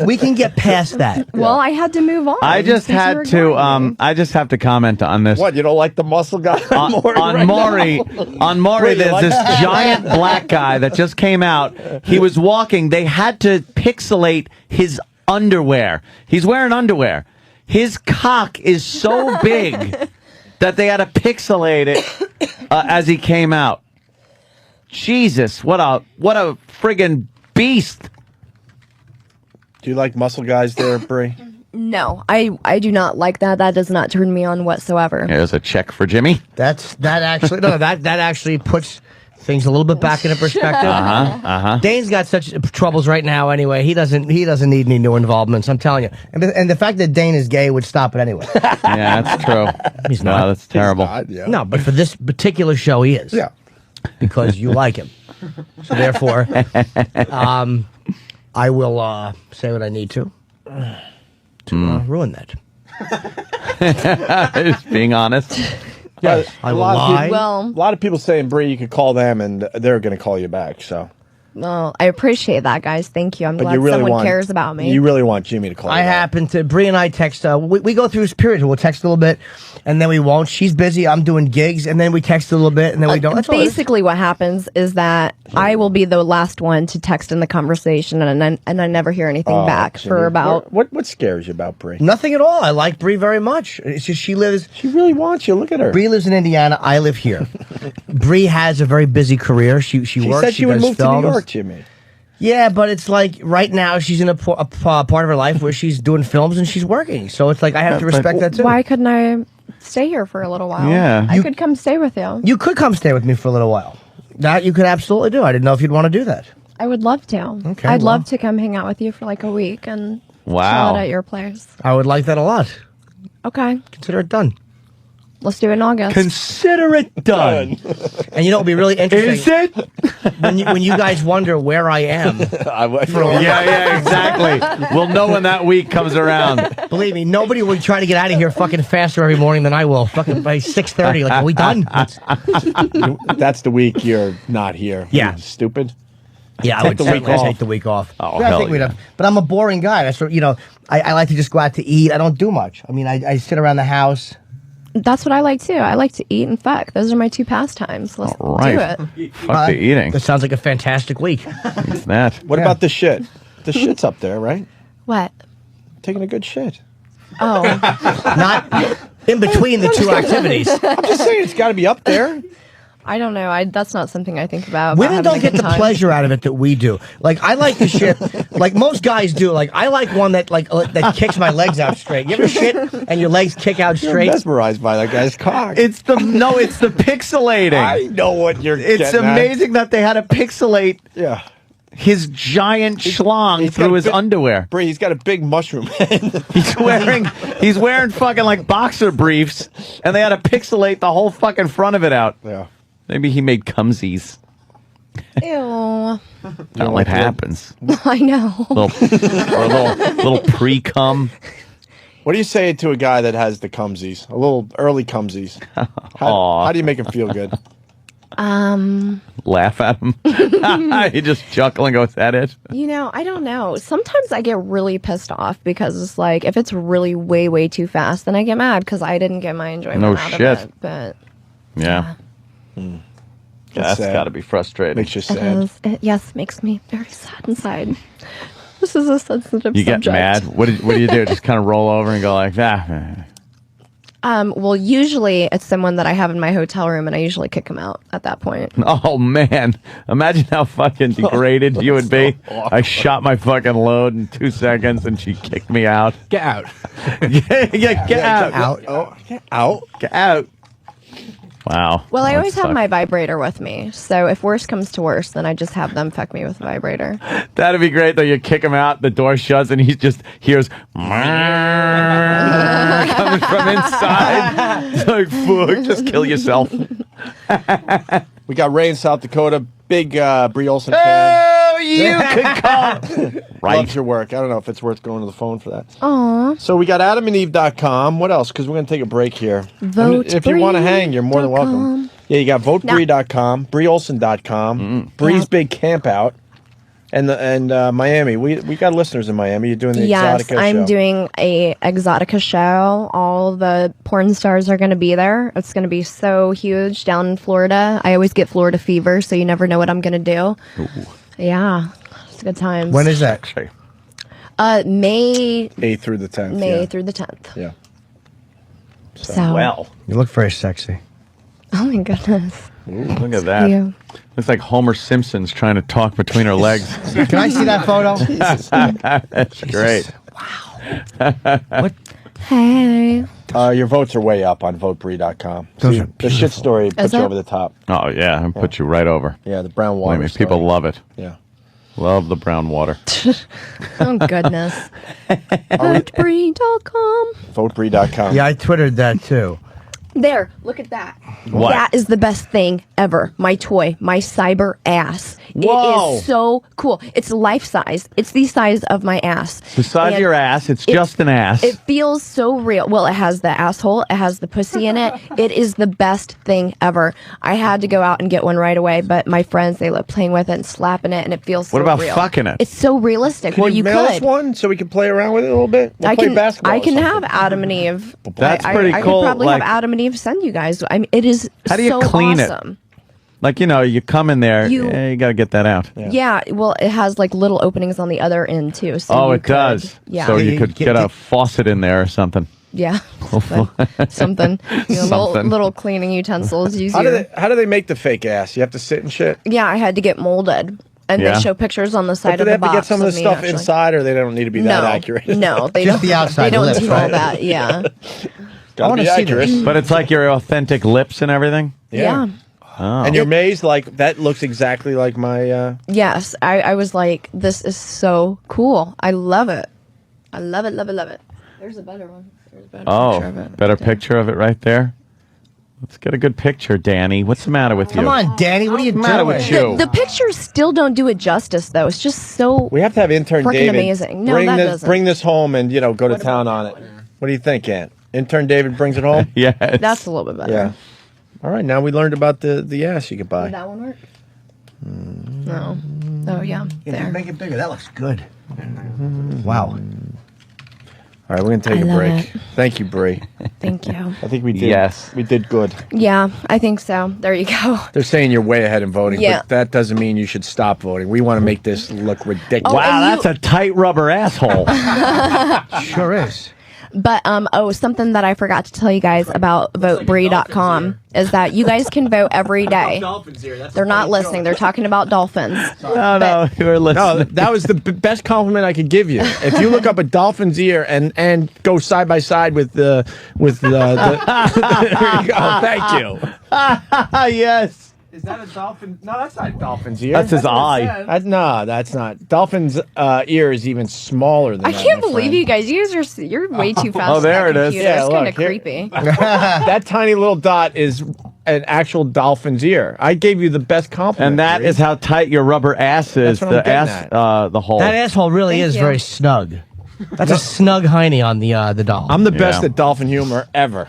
it. We can get past that. Well, I had to move on. I just since you had were to ignoring me. I just have to comment on this. What, you don't like the muscle guy? On right Maury, now? on Maury, Wait, you there's like this that? giant black guy that just came out. He was walking. They had to pixelate his underwear. He's wearing underwear. His cock is so big that they had to pixelate it as he came out. Jesus, what a friggin' beast! Do you like muscle guys there, Bree? No, I do not like that. That does not turn me on whatsoever. Here's a check for Jimmy. That actually puts things a little bit back into perspective. Dane's got such troubles right now anyway. He doesn't need any new involvements. I'm telling you. And the fact that Dane is gay would stop it anyway. Yeah, that's true. He's No, not. that's terrible. Yeah. No, but for this particular show, he is. Yeah. Because you like him. So therefore, I will say what I need to ruin that. Just being honest. Yeah, I will lie. a Well, lot of people saying, Bree, you could call them and they're going to call you back. So, well, I appreciate that, guys. Thank you. I'm but glad you really someone want cares about me. You really want Jimmy to call I you back. happen to, Bree and I text, we go through this period. We'll text a little bit, and then we won't. She's busy. I'm doing gigs, and then we text a little bit, and then we don't. That's all it is. Basically, what happens is that I will be the last one to text in the conversation, and I never hear anything Oh, back Jimmy, for about. What scares you about Bree? Nothing at all. I like Bree very much. It's just she really wants you. Look at her. Bree lives in Indiana. I live here. Bree has a very busy career. She she works. said she would does move to films. New York, Jimmy. Yeah, but it's like right now she's in a part of her life where she's doing films and she's working. So it's like I have to respect that too. Why couldn't I stay here for a little while? Yeah. I could come stay with you. You could come stay with me for a little while. That you could absolutely do. I didn't know if you'd want to do that. I would love to. Okay, I'd well. love to come hang out with you for like a week and Wow. chill out at your place. I would like that a lot. Okay. Consider it done. Let's do it in August. Consider it done. And you know, it'll be really interesting. Is it? When you guys wonder where I am. Yeah, exactly. We'll know when that week comes around. Believe me, nobody will try to get out of here fucking faster every morning than I will. Fucking by 6:30. Like, are we done? That's the week you're not here. Yeah. You stupid. Yeah, I would certainly take the week off. Oh, Yeah, I hell think we'd yeah. have, but I'm a boring guy. That's what, you know, I like to just go out to eat. I don't do much. I mean, I sit around the house. That's what I like too. I like to eat and fuck. Those are my two pastimes. Let's All right. do it. Fuck the eating. That sounds like a fantastic week. It's that. What about the shit? The shit's up there, right? What? Taking a good shit. Oh, Not in between the two activities. I'm just saying it's got to be up there. I don't know. That's not something I think about. Women having don't a get good the time. pleasure out of it that we do. Like, I like the shit, like most guys do. Like, I like one that that kicks my legs out straight. You ever shit and your legs kick out You're straight? mesmerized by that guy's cock. It's the pixelating. I know what you're It's getting at. amazing that they had to pixelate Yeah. his giant schlong he's got through a his big- underwear. Bree, he's got a big mushroom head. He's wearing fucking like boxer briefs, and they had to pixelate the whole fucking front of it out. Yeah. Maybe he made cumsies. Ew. It happens. I know. Or a little pre-cum. What do you say to a guy that has the cumsies? A little early cumsies. Aw. How do you make him feel good? Laugh at him. He just chuckle and go, is that it? You know, I don't know. Sometimes I get really pissed off because it's like if it's really way, way too fast, then I get mad because I didn't get my enjoyment No out shit. of it. But Yeah. That's sad. got to be frustrating. Makes you it sad. is. Yes, makes me very sad inside. This is a sensitive You get subject. mad. What do you do? Just kind of roll over and go like that. Well, usually it's someone that I have in my hotel room, and I usually kick him out at that point. Oh man! Imagine how fucking degraded you would be. I shot my fucking load in 2 seconds, and she kicked me out. Get out. Get out! Out. Oh, get out. Get out! Wow. Well, I That always have sucks. my vibrator with me, so if worse comes to worse, then I just have them fuck me with the vibrator. That'd be great though. You kick him out, the door shuts, and he just hears coming from inside. It's like, fuck, just kill yourself. We got Ray in South Dakota. Big Bree Olsen fan. Oh, you could come. Right. Loves your work. I don't know if it's worth going to the phone for that. Aw. So we got adamandeve.com. What else? Because we're going to take a break here. Vote if you want to hang, you're more than welcome. Bree.com. Yeah, you got votebree.com, BreeOlsen.com, Bree's Big Camp Out, and Miami. We got listeners in Miami. You're doing the Yes, Exotica I'm show. doing a Exotica show. All the porn stars are going to be there. It's going to be so huge down in Florida. I always get Florida fever, so you never know what I'm going to do. Yeah, it's good times. When is that? May 8th through the 10th. May yeah. through the 10th. Yeah. So, Well, You look very sexy. oh my goodness. look at that. You. Looks like Homer Simpson's trying to talk between her legs. Can I see that photo? That's great. What? Hey. Your votes are way up on votebree.com. Those See, are the shit story puts you it? over the top. Oh yeah, and put you right over. Yeah, the brown Believe water. me, story. people love it. Yeah. Love the brown water. Oh goodness. Votebree.com. Votebree.com. Yeah, I twittered that too. There, look at that. What? That is the best thing ever. My toy, my cyber ass. Whoa. It is so cool. It's life size. It's the size of my ass. The size of And your ass, it's just an ass. It feels so real. Well, it has the asshole. It has the pussy in it. It is the best thing ever. I had to go out and get one right away, but my friends, they love playing with it and slapping it, and it feels so What about real. fucking it? It's so realistic. Can well, you you mail us could. one so we can play around with it a little bit? We'll play basketball. I or can something. have Adam and Eve. That's pretty I cool, could probably like- have Adam and Eve send you guys. I mean, it is How do you so clean it? awesome. Like, you come in there, You- you got to get that out. Yeah, well, it has like little openings on the other end too. So Oh, you it could- does. Yeah. So you You could get get a the- faucet in there or something. Yeah. Something. You know, Something. Little cleaning utensils. Use How your. do they make the fake ass? You have to sit and shit? Yeah, I had to get molded, and Yeah. they show pictures on the But side do of they the have to box. get some of the me stuff actually. inside, or they don't need to be that No, accurate? no, they Just don't. the outside, They the don't lips, do all right? that. Yeah. Gotta wanna be see accurate. this. But it's like your authentic lips and everything. Yeah. Oh. And you're amazed, like, that looks exactly like my... Yes, I was like, this is so cool. I love it. I love it, love it, love it. There's a better one. There's a better picture of it. Better right there. picture of it right there. Let's get a good picture, Danny. What's the matter with you? Come on, Danny. What are you What's the matter doing? with you? The pictures still don't do it justice, though. It's just so We have to have intern freaking David amazing. No, that doesn't. bring this home and go to town on it. What do you think, Ant? Intern David brings it home. Yes. That's a little bit better. Yeah. All right. Now we learned about the ass you could buy. Would that one work? No. Oh yeah. There. Make it bigger. That looks good. Wow. All right, we're gonna take I a love break. it. Thank you, Bree. Thank you. I think we did. Yes. We did good. Yeah, I think so. There you go. They're saying you're way ahead in voting, Yeah. but that doesn't mean you should stop voting. We want to make this look ridiculous. Oh, Wow, and that's a tight rubber asshole. Sure is. But something that I forgot to tell you guys about votebree.com is that you guys can vote every day. They're not listening. They're talking about dolphins. No, you were listening. No, that was the best compliment I could give you. If you look up a dolphin's ear and go side by side with the there you go. Thank you. Yes. Is that a dolphin? No, that's not a dolphin's ear. That's his eye. No, that's not. Dolphin's ear is even smaller than I that, can't my believe friend. you guys. You're way too fast. Oh, there on that it is. computer. Yeah, It's kind look, of here- creepy. That tiny little dot is an actual dolphin's ear. I gave you the best compliment. And that Bree. is how tight your rubber ass is. That's what I'm The getting ass, at. the hole. That asshole really Thank is you. very snug. That's a snug hiney on the doll. I'm the best Yeah. at dolphin humor ever.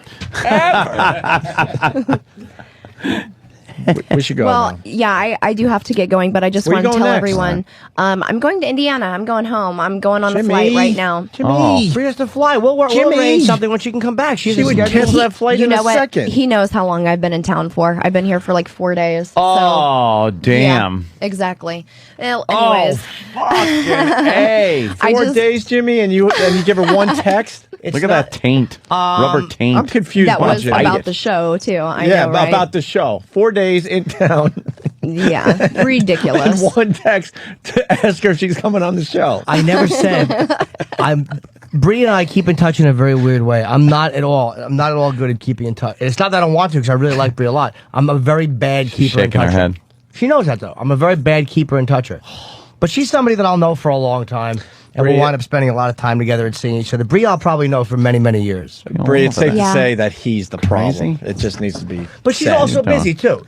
We should go. Well, now. yeah, I do have to get going, but I just Where you want to going tell next? everyone I'm going to Indiana. I'm going home. I'm going on a Jimmy. flight right now. Jimmy, Oh. Bree has to fly. We'll Jimmy. arrange something when she can come back. She's She would schedule. cancel that flight You in know a what? second. He knows how long I've been in town for. I've been here for like 4 days. Oh, so, damn. yeah, exactly. Well, anyways, Hey. I 4 just- days, Jimmy, and you give her one text. It's Look at not- that taint. Rubber taint. I'm confused. that by was Jimmy. about the show too. I Yeah, know, right? about the show. 4 days in town. Yeah, And ridiculous. one text to ask her if she's coming on the show. I never said. Bree and I keep in touch in a very weird way. I'm not at all good at keeping in touch. It's not that I don't want to, because I really like Bree a lot. I'm a very bad keeper in shaking her touch. head. She knows that though. I'm a very bad keeper in toucher. But she's somebody that I'll know for a long time, and Bree- we'll wind up spending a lot of time together and seeing each other. Bree, I'll probably know for many, many years. Bree, it's safe Yeah. to say that he's the problem. Crazy. It just needs to be. But she's said. also busy too.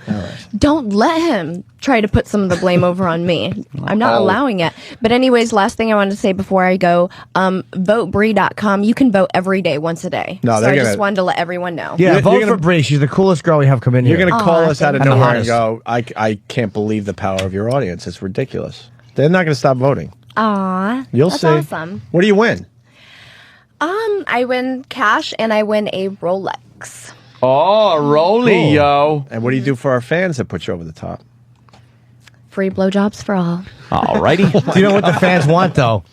Don't let him try to put some of the blame over on me. I'm not Oh. allowing it. But anyways, last thing I wanted to say before I go, votebree.com. You can vote every day, once a day. No, so they're I just gonna- wanted to let everyone know. Yeah, You're vote gonna- for Bree. She's the coolest girl we have come in You're here. going to call Aw, us out of thank you. nowhere and go, I can't believe the power of your audience. It's ridiculous. They're not going to stop voting. Aw, You'll that's see. awesome. What do you win? I win cash and I win a Rolex. Oh, Rolly, yo. And what do you do for our fans that put you over the top? Free blowjobs for all. All righty. Do you know what the fans want though?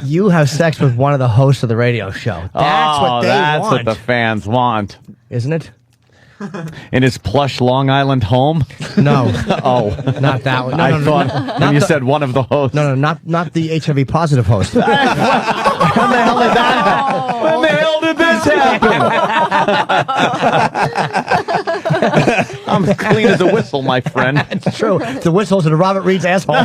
You have sex with one of the hosts of the radio show. That's what they That's want, what the fans want. isn't it? In his plush Long Island home? No, Oh, not that one. No, I no, no, thought no, when not you the- said one of the hosts. No, not the HIV positive host. When the hell did this happen? I'm clean as a whistle, my friend. It's true. The whistles and Robert Reed's asshole.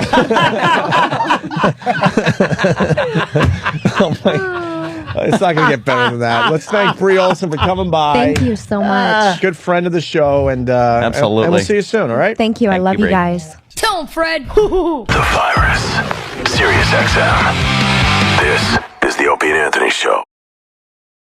It's not going to get better than that. Let's thank Bree Olsen for coming by. Thank you so much. Good friend of the show. And Absolutely. And we'll see you soon, all right? Thank you. I Thank love you, you Bree. guys. The virus. Sirius-XM. This is the Opie and Anthony Show.